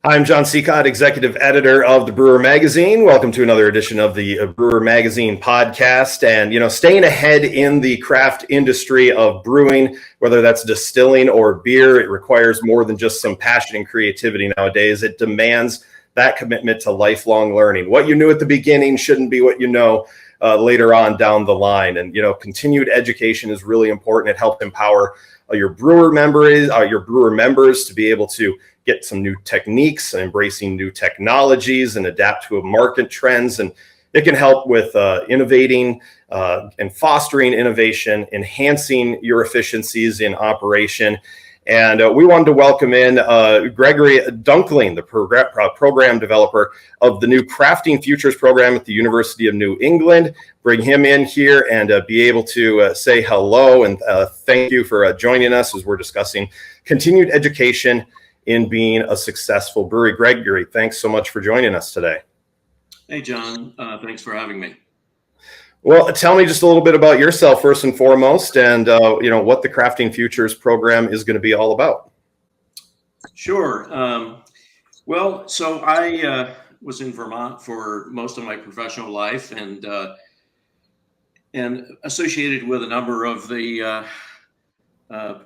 I'm John Sicotte, executive editor of the Brewer magazine. Welcome to another edition of the Brewer magazine podcast. And, staying ahead in the craft industry of brewing, whether that's distilling or beer, it requires more than just some passion and creativity nowadays. It demands that commitment to lifelong learning. What you knew at the beginning shouldn't be what you know later on down the line. And, continued education is really important. It helps empower your brewer members to be able to get some new techniques, embracing new technologies and adapt to market trends. And it can help with innovating and fostering innovation, enhancing your efficiencies in operation. And we wanted to welcome in Gregory Dunkling, the program developer of the new Crafting Futures program at the University of New England. Bring him in here and be able to say hello and thank you for joining us as we're discussing continued education in being a successful brewery. Gregory, thanks so much for joining us today. Hey, John. Thanks for having me. Well, tell me just a little bit about yourself first and foremost, and what the Crafting Futures program is going to be all about. Sure. So I was in Vermont for most of my professional life, and associated with a number of the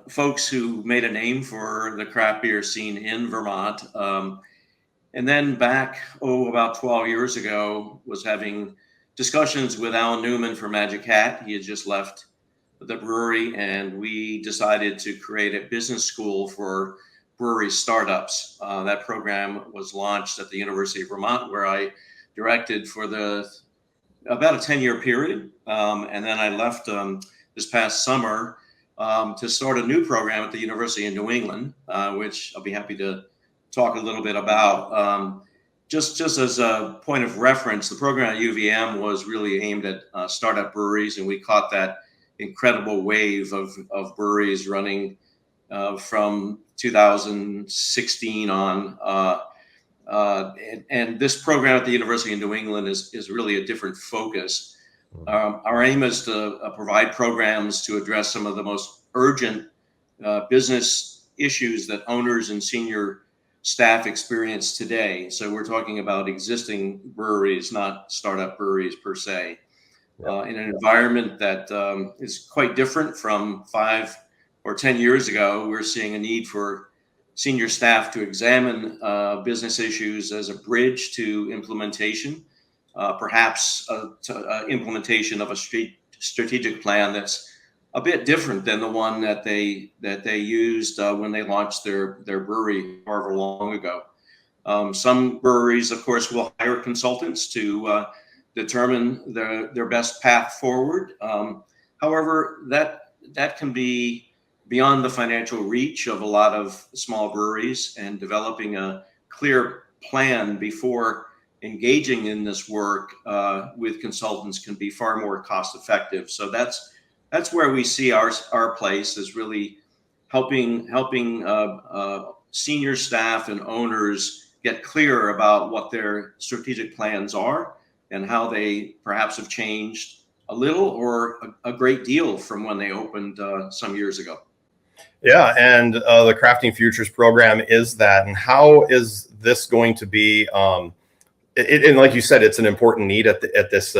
folks who made a name for the craft beer scene in Vermont. And then back, about 12 years ago, was having discussions with Alan Newman from Magic Hat. He had just left the brewery, and we decided to create a business school for brewery startups. That program was launched at the University of Vermont, where I directed for about a 10-year period. And then I left this past summer to start a new program at the University of New England, which I'll be happy to talk a little bit about. Just as a point of reference, the program at UVM was really aimed at startup breweries, and we caught that incredible wave of breweries running from 2016 on. And this program at the University of New England is really a different focus. Our aim is to provide programs to address some of the most urgent business issues that owners and senior staff experience today. So we're talking about existing breweries, not startup breweries per se, in an environment that is quite different from 5 or 10 years ago. We're seeing a need for senior staff to examine business issues as a bridge to implementation. Perhaps implementation of a strategic plan that's a bit different than the one that they used when they launched their brewery however long ago. Some breweries, of course, will hire consultants to determine their best path forward. However, that can be beyond the financial reach of a lot of small breweries, and developing a clear plan before engaging in this work with consultants can be far more cost effective. So that's where we see our place, is really helping senior staff and owners get clear about what their strategic plans are and how they perhaps have changed a little or a great deal from when they opened some years ago. Yeah, and the Crafting Futures program is that. And how is this going to be? And like you said, it's an important need at this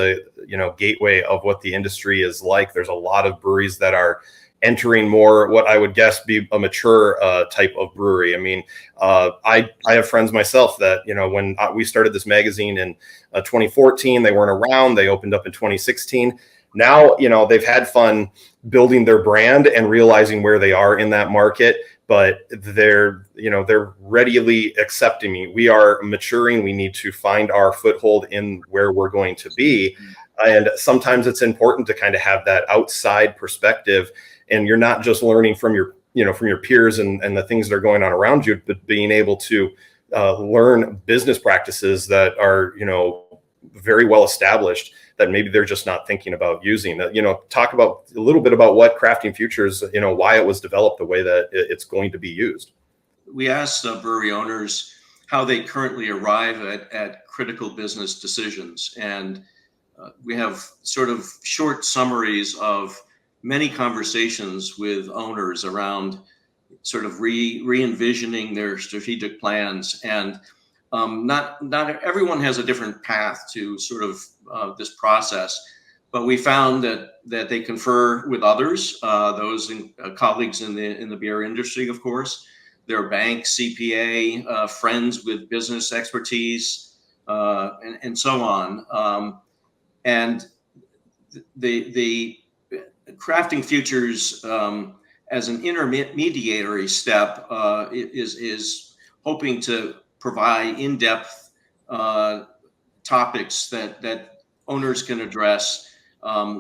gateway of what the industry is like. There's a lot of breweries that are entering more what I would guess be a mature type of brewery. I mean, I have friends myself that, when we started this magazine in 2014, they weren't around. They opened up in 2016. Now, they've had fun building their brand and realizing where they are in that market, but they're readily accepting me. We are maturing. We need to find our foothold in where we're going to be. And sometimes it's important to kind of have that outside perspective, and you're not just learning from your peers and the things that are going on around you, but being able to learn business practices that are, very well established, that maybe they're just not thinking about using. Talk about a little bit about what Crafting Futures, why it was developed the way that it's going to be used. We asked brewery owners how they currently arrive at critical business decisions. And we have sort of short summaries of many conversations with owners around sort of re-envisioning their strategic plans. And not everyone has a different path to sort of this process, but we found that they confer with others, colleagues in the beer industry, of course, their bank, CPA, friends with business expertise, and so on. And the crafting futures as an intermediary step is hoping to provide in-depth topics that owners can address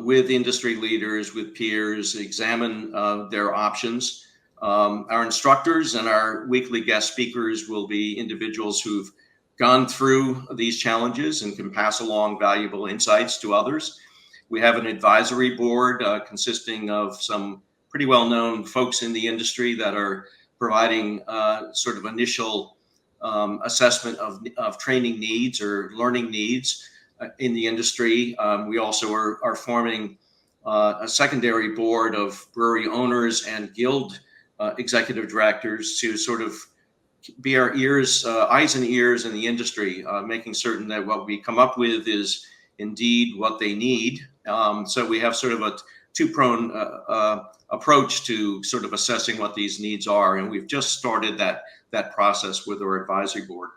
with industry leaders, with peers, examine their options. Our instructors and our weekly guest speakers will be individuals who've gone through these challenges and can pass along valuable insights to others. We have an advisory board consisting of some pretty well-known folks in the industry that are providing sort of initial assessment of training needs or learning needs in the industry. We also are forming a secondary board of brewery owners and guild executive directors to sort of be our eyes and ears in the industry, making certain that what we come up with is indeed what they need. So we have sort of a two-pronged approach to sort of assessing what these needs are, and we've just started that process with our advisory board.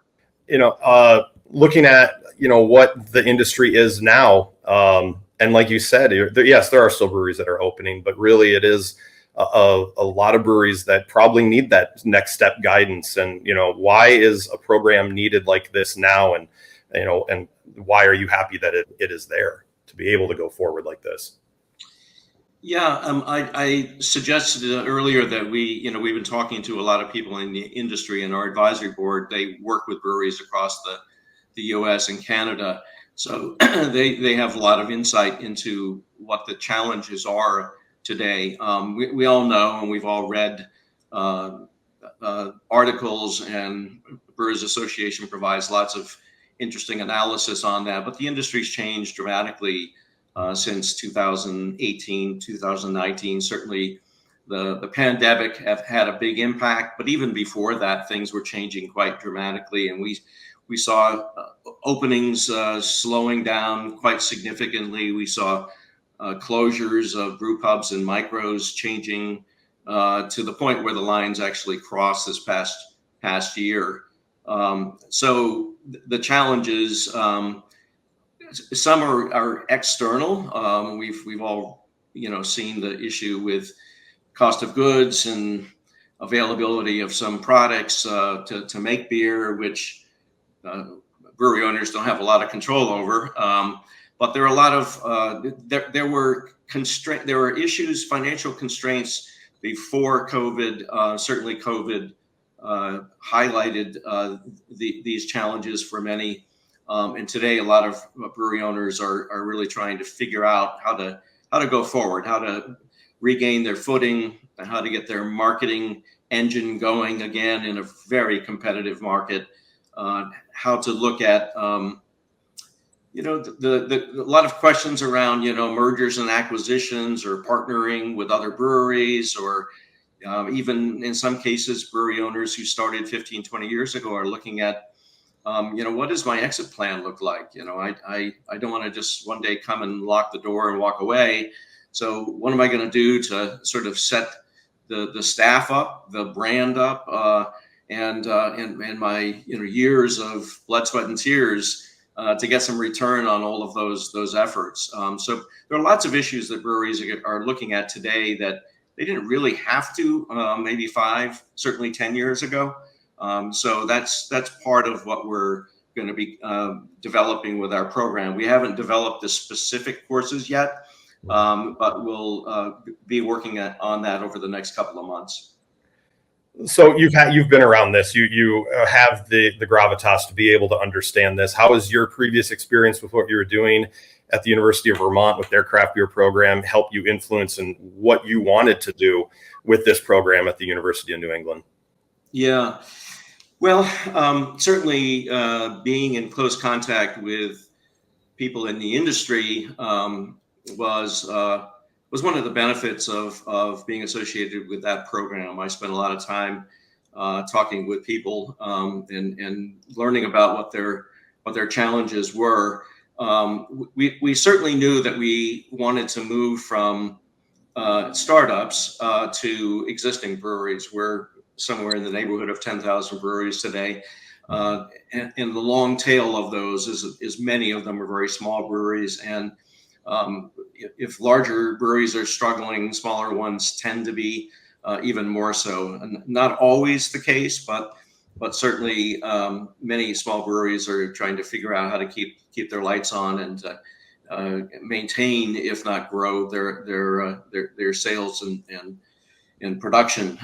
Looking at what the industry is now, and like you said, yes, there are still breweries that are opening, but really it is a lot of breweries that probably need that next step guidance. And why is a program needed like this now? And and why are you happy that it is there to be able to go forward like this? Yeah, I suggested earlier that we've been talking to a lot of people in the industry, and our advisory board, they work with breweries across the U.S. and Canada. So they have a lot of insight into what the challenges are today. We all know, and we've all read articles, and Brewers Association provides lots of interesting analysis on that. But the industry's changed dramatically since 2018, 2019. Certainly the pandemic have had a big impact, but even before that, things were changing quite dramatically. And we saw openings slowing down quite significantly. We saw closures of brew pubs and micros changing to the point where the lines actually crossed this past year. So the challenges, some are external. We've all seen the issue with cost of goods and availability of some products to make beer, which brewery owners don't have a lot of control over. But there are a lot of there were issues, financial constraints before COVID. Certainly, COVID highlighted these challenges for many. And today, a lot of brewery owners are really trying to figure out how to go forward, how to regain their footing, and how to get their marketing engine going again in a very competitive market. How to look at a lot of questions around mergers and acquisitions, or partnering with other breweries, or even in some cases, brewery owners who started 15, 20 years ago are looking at what does my exit plan look like? I don't want to just one day come and lock the door and walk away. So what am I going to do to sort of set the staff up, the brand up, and my years of blood, sweat, and tears to get some return on all of those efforts. So there are lots of issues that breweries are looking at today that they didn't really have to maybe 5, certainly 10 years ago. So that's part of what we're going to be developing with our program. We haven't developed the specific courses yet, but we'll be working on that over the next couple of months. So you've been around this. You have the gravitas to be able to understand this. How has your previous experience with what you were doing at the University of Vermont with their craft beer program help you influence in what you wanted to do with this program at the University of New England? Yeah. Well, certainly being in close contact with people in the industry was was one of the benefits of being associated with that program. I spent a lot of time talking with people and learning about what their challenges were. We certainly knew that we wanted to move from startups to existing breweries. We're somewhere in the neighborhood of 10,000 breweries today. And the long tail of those is many of them are very small breweries. And if larger breweries are struggling, smaller ones tend to be even more so. And not always the case, but certainly many small breweries are trying to figure out how to keep their lights on and maintain, if not grow, their sales and production.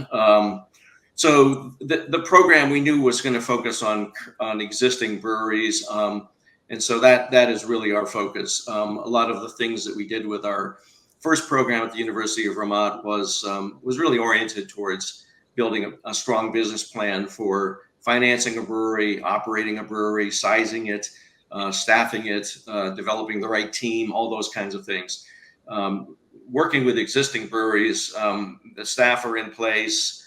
So the program we knew was going to focus on existing breweries, and so that is really our focus. A lot of the things that we did with our first program at the University of Vermont was really oriented towards building a strong business plan for financing a brewery, operating a brewery, sizing it, staffing it, developing the right team, all those kinds of things. Working with existing breweries, the staff are in place.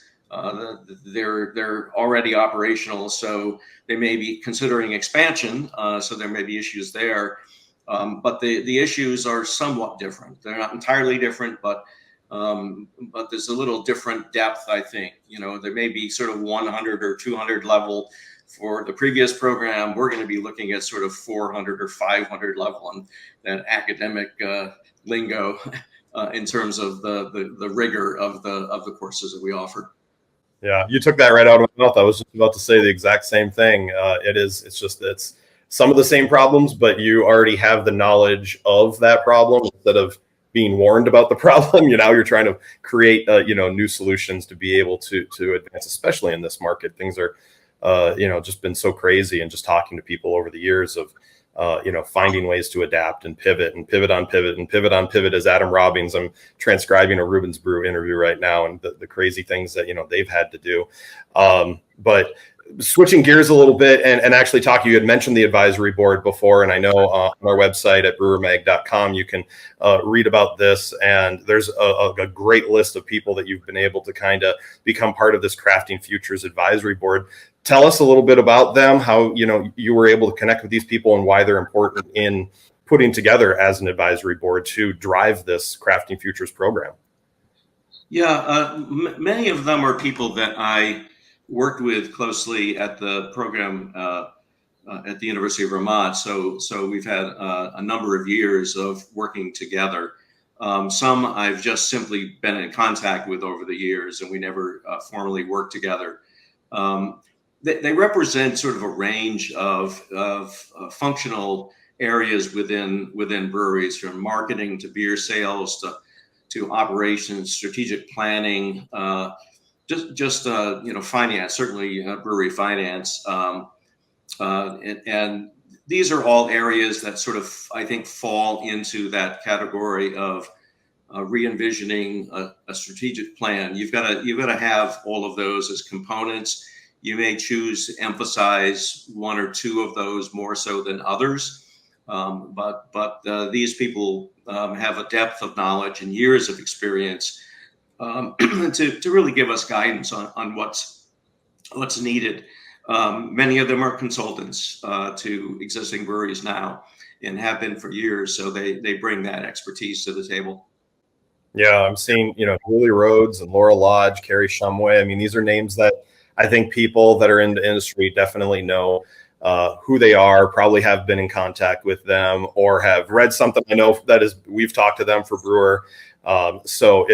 They're already operational, so they may be considering expansion. So there may be issues there, but the issues are somewhat different. They're not entirely different, but there's a little different depth, I think. There may be sort of 100 or 200 level for the previous program. We're going to be looking at sort of 400 or 500 level on that academic lingo in terms of the rigor of the courses that we offer. Yeah, you took that right out of my mouth. I was just about to say the exact same thing. It's some of the same problems, but you already have the knowledge of that problem instead of being warned about the problem. You're trying to create, new solutions to be able to advance, especially in this market. Things are, just been so crazy, and just talking to people over the years of, finding ways to adapt and pivot on pivot and pivot on pivot. As Adam Robbins, I'm transcribing a Rubens Brew interview right now, and the crazy things that, they've had to do. But switching gears a little bit and actually talking, you had mentioned the advisory board before, and I know on our website at brewermag.com, you can read about this, and there's a great list of people that you've been able to kind of become part of this Crafting Futures advisory board. Tell us a little bit about them, how, you were able to connect with these people and why they're important in putting together as an advisory board to drive this Crafting Futures program. Yeah, many of them are people that I worked with closely at the program at the University of Vermont. So we've had a number of years of working together. Some I've just simply been in contact with over the years, and we never formally worked together. They represent sort of a range of functional areas within breweries, from marketing to beer sales to operations, strategic planning, just finance, certainly brewery finance, and these are all areas that sort of, I think, fall into that category of re-envisioning a strategic plan. You've got to have all of those as components. You may choose to emphasize one or two of those more so than others, but these people have a depth of knowledge and years of experience to really give us guidance on what's needed. Many of them are consultants to existing breweries now, and have been for years, so they bring that expertise to the table. Yeah, I'm seeing, Julie Rhodes and Laura Lodge, Carrie Shumway. I mean, these are names that I think people that are in the industry definitely know who they are, probably have been in contact with them or have read something. I know we've talked to them for Brewer. So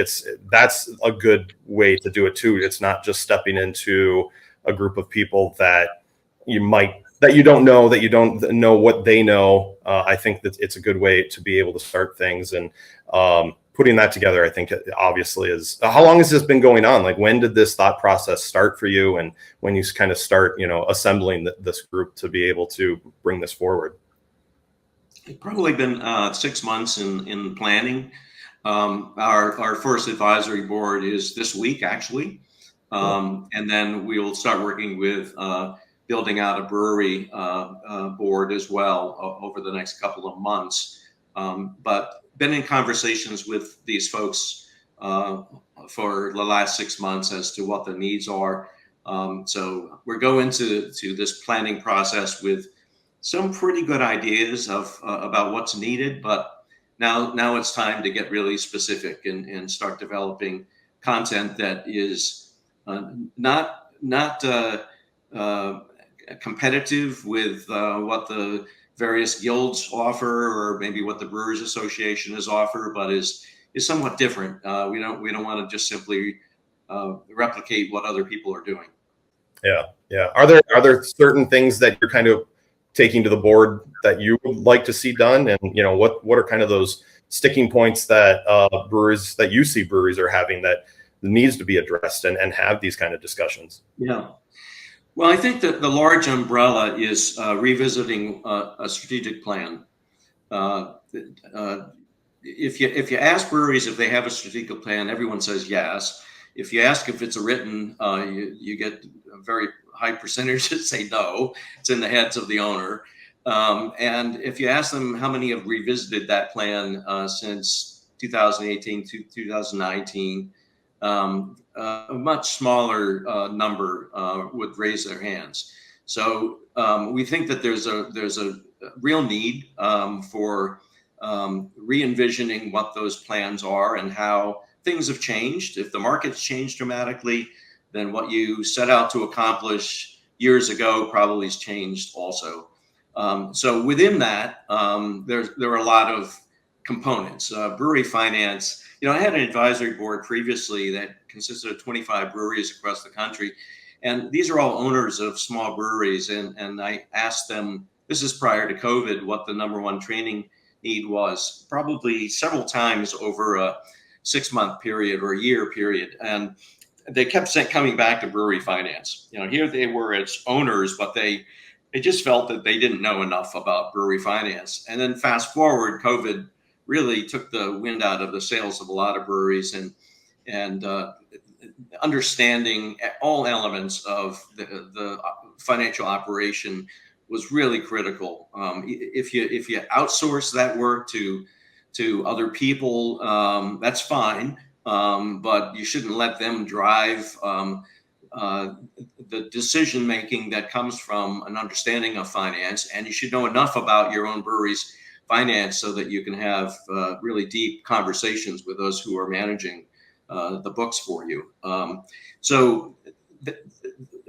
that's a good way to do it too. It's not just stepping into a group of people that you don't know what they know. I think that it's a good way to be able to start things, and putting that together, I think, obviously is. How long has this been going on? Like, when did this thought process start for you, and when you kind of start, assembling this group to be able to bring this forward? It's probably been 6 months in planning. Our first advisory board is this week, actually. And then we'll start working with building out a brewery board as well over the next couple of months. But been in conversations with these folks for the last 6 months as to what the needs are. So we're going to this planning process with some pretty good ideas of about what's needed, but now it's time to get really specific and start developing content that is not competitive with what the various guilds offer, or maybe what the Brewers Association has offered, but is somewhat different. We don't want to just simply replicate what other people are doing. Yeah. Are there certain things that you're kind of taking to the board that you would like to see done, and what are kind of those sticking points that you see breweries are having that needs to be addressed and have these kind of discussions? Yeah. Well, I think that the large umbrella is revisiting a strategic plan. If you ask breweries if they have a strategic plan, everyone says yes. If you ask if it's written, you get a very high percentage that say no. It's in the heads of the owner. And if you ask them how many have revisited that plan since 2018 to 2019, a much smaller number would raise their hands. So we think that there's a real need for re-envisioning what those plans are and how things have changed. If the market's changed dramatically, then what you set out to accomplish years ago probably has changed also. So within that, there are a lot of components. Brewery finance. I had an advisory board previously that consisted of 25 breweries across the country, and these are all owners of small breweries. And I asked them, this is prior to COVID, what the number one training need was, probably several times over a 6-month period or a year period. And they kept coming back to brewery finance. Here they were as owners, but they just felt that they didn't know enough about brewery finance. And then fast forward, COVID really took the wind out of the sails of a lot of breweries, and understanding all elements of the financial operation was really critical. If you outsource that work to other people, that's fine, but you shouldn't let them drive the decision making that comes from an understanding of finance. And you should know enough about your own brewery's finance so that you can have really deep conversations with those who are managing the books for you. So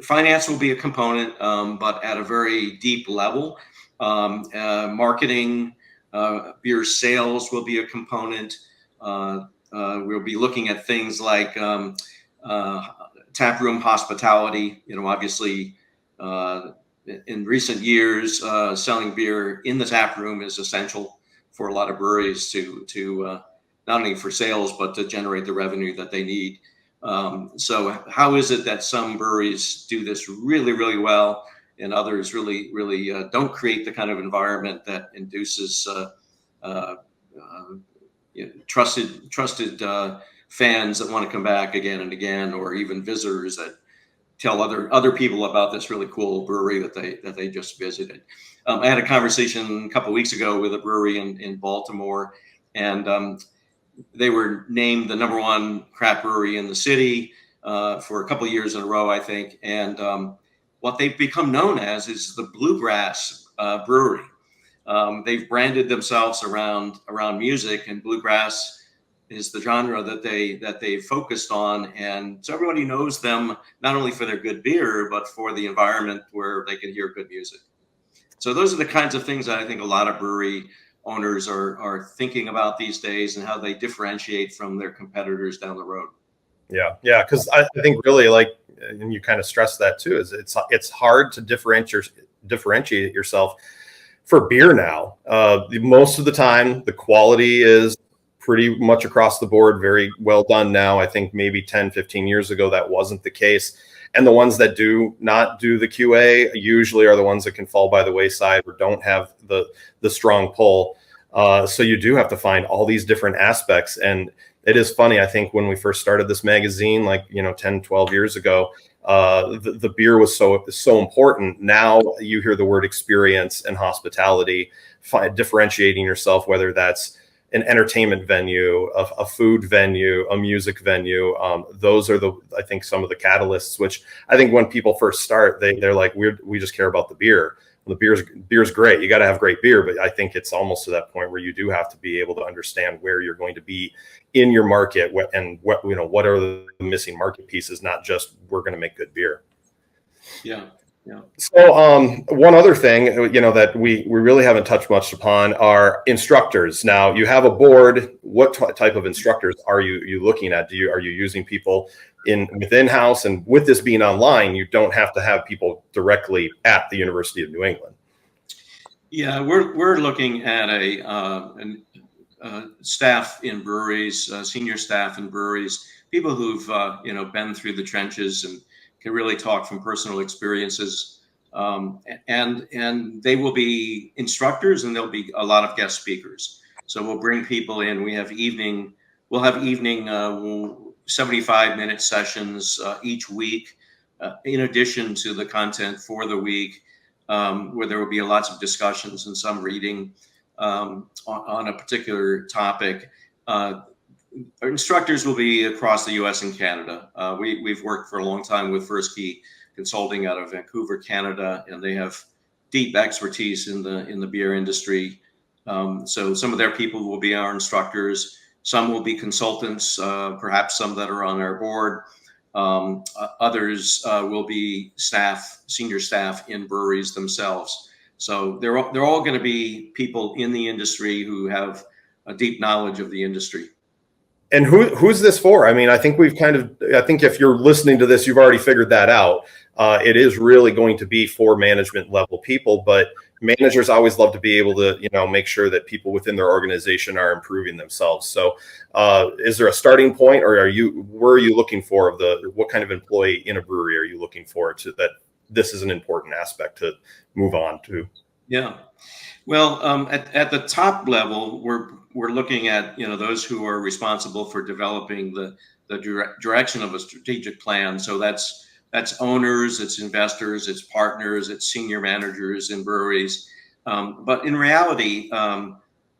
finance will be a component, but at a very deep level. Marketing, beer sales will be a component. We'll be looking at things like taproom hospitality. Obviously, in recent years, selling beer in the tap room is essential for a lot of breweries to not only for sales, but to generate the revenue that they need. So how is it that some breweries do this really, really well, and others really, really don't create the kind of environment that induces trusted fans that want to come back again and again, or even visitors that tell other people about this really cool brewery that they just visited. I had a conversation a couple of weeks ago with a brewery in Baltimore, and they were named the number one craft brewery in the city for a couple of years in a row, I think. And what they've become known as is the bluegrass brewery. They've branded themselves around music, and bluegrass is the genre that they focused on. And so everybody knows them not only for their good beer, but for the environment where they can hear good music. So those are the kinds of things that I think a lot of brewery owners are thinking about these days, and how they differentiate from their competitors down the road. Yeah, because I think really, like, and you kind of stress that too, is it's hard to differentiate yourself for beer now. Most of the time, the quality is pretty much across the board very well done now. I think maybe 10, 15 years ago, that wasn't the case. And the ones that do not do the QA usually are the ones that can fall by the wayside or don't have the strong pull. So you do have to find all these different aspects. And it is funny, I think when we first started this magazine, like, 10, 12 years ago, the beer was so important. Now you hear the word experience and hospitality, differentiating yourself, whether that's an entertainment venue, a food venue, a music venue. Those are I think some of the catalysts, which I think when people first start, they're like, we just care about the beer. Well, the beer's great. You got to have great beer, but I think it's almost to that point where you do have to be able to understand where you're going to be in your market, what are the missing market pieces, not just we're going to make good beer. Yeah. Yeah. So one other thing, that we really haven't touched much upon are instructors. Now you have a board. What type of instructors are you looking at? Are you using people within house? And with this being online, you don't have to have people directly at the University of New England. Yeah, we're looking at staff in breweries, senior staff in breweries, people who've been through the trenches and can really talk from personal experiences. And they will be instructors, and there'll be a lot of guest speakers. So we'll bring people in. We'll have evening 75-minute sessions each week, in addition to the content for the week, where there will be lots of discussions and some reading on a particular topic. Our instructors will be across the U.S. and Canada. We've worked for a long time with First Key Consulting out of Vancouver, Canada, and they have deep expertise in the beer industry. So some of their people will be our instructors. Some will be consultants, perhaps some that are on our board. Others will be senior staff in breweries themselves. So they're all going to be people in the industry who have a deep knowledge of the industry. And who's this for? I mean, I think if you're listening to this, you've already figured that out. It is really going to be for management level people, but managers always love to be able to, make sure that people within their organization are improving themselves. So is there a starting point, or where are you looking for what kind of employee in a brewery are you looking for that this is an important aspect to move on to? Yeah. Well, at the top level, we're looking at those who are responsible for developing the direction of a strategic plan. So that's owners, it's investors, it's partners, it's senior managers in breweries. But in reality,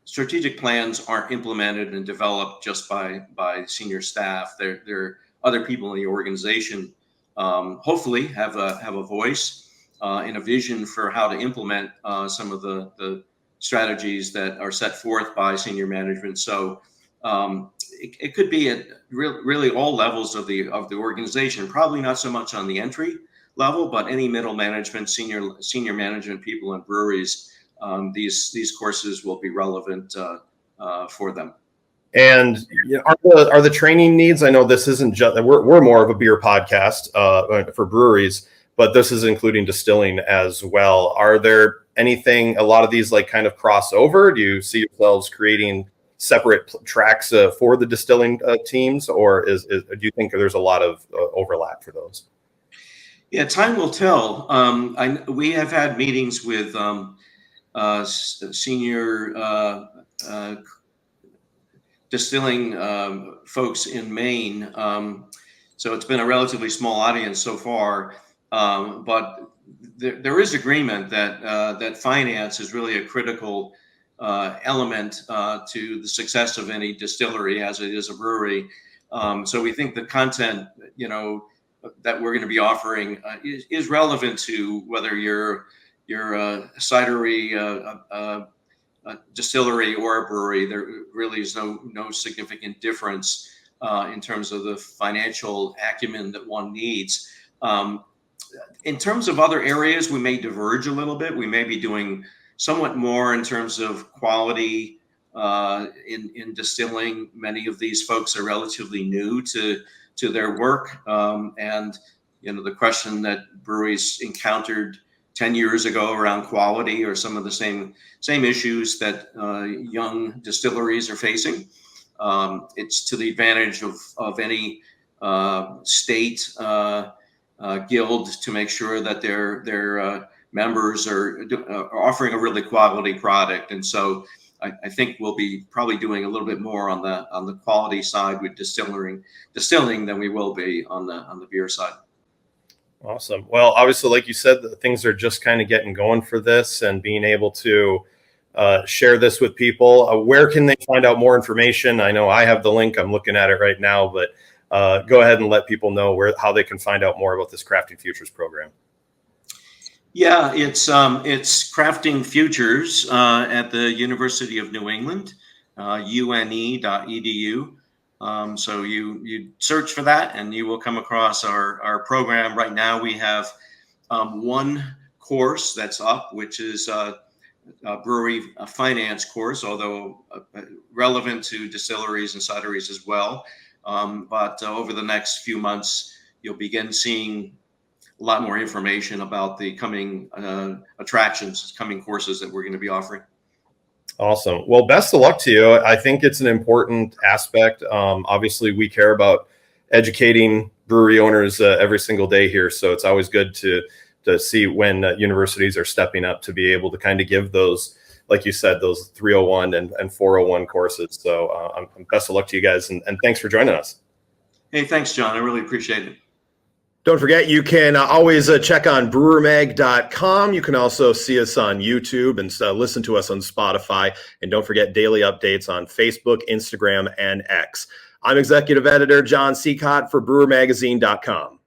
strategic plans aren't implemented and developed just by senior staff. There are other people in the organization, hopefully have a voice and a vision for how to implement some of the strategies that are set forth by senior management. So it could be at really all levels of the organization. Probably not so much on the entry level, but any middle management, senior management people in breweries. These courses will be relevant for them. And are the training needs? I know this isn't just we're more of a beer podcast for breweries, but this is including distilling as well. Are there a lot of these kind of crossover? Do you see yourselves creating separate tracks for the distilling teams, or do you think there's a lot of overlap for those? Yeah, time will tell. We have had meetings with senior distilling folks in Maine. So it's been a relatively small audience so far, but there is agreement that finance is really a critical element to the success of any distillery, as it is a brewery. So we think the content, that we're going to be offering is relevant to whether you're a cidery, a distillery, or a brewery. There really is no significant difference in terms of the financial acumen that one needs. In terms of other areas, we may diverge a little bit. We may be doing somewhat more in terms of quality in distilling. Many of these folks are relatively new to their work, and the question that breweries encountered 10 years ago around quality are some of the same issues that young distilleries are facing. It's to the advantage of any state guild to make sure that their members are offering a really quality product. And so I think we'll be probably doing a little bit more on the quality side with distilling than we will be on the beer side. Awesome. Well, obviously, like you said, things are just kind of getting going for this, and being able to share this with people. Where can they find out more information? I know I have the link. I'm looking at it right now, but go ahead and let people know how they can find out more about this Crafting Futures program. Yeah, it's Crafting Futures at the University of New England, une.edu. So you search for that and you will come across our program. Right now we have one course that's up, which is a brewery finance course, although relevant to distilleries and cideries as well. But over the next few months, you'll begin seeing a lot more information about the coming attractions, coming courses that we're going to be offering. Awesome. Well, best of luck to you. I think it's an important aspect. Obviously, we care about educating brewery owners every single day here. So it's always good to see when universities are stepping up to be able to kind of give those, like you said, those 301 and 401 courses. So best of luck to you guys. And thanks for joining us. Hey, thanks, John. I really appreciate it. Don't forget, you can always check on brewermag.com. You can also see us on YouTube and listen to us on Spotify. And don't forget daily updates on Facebook, Instagram, and X. I'm Executive Editor John Sicotte for brewermagazine.com.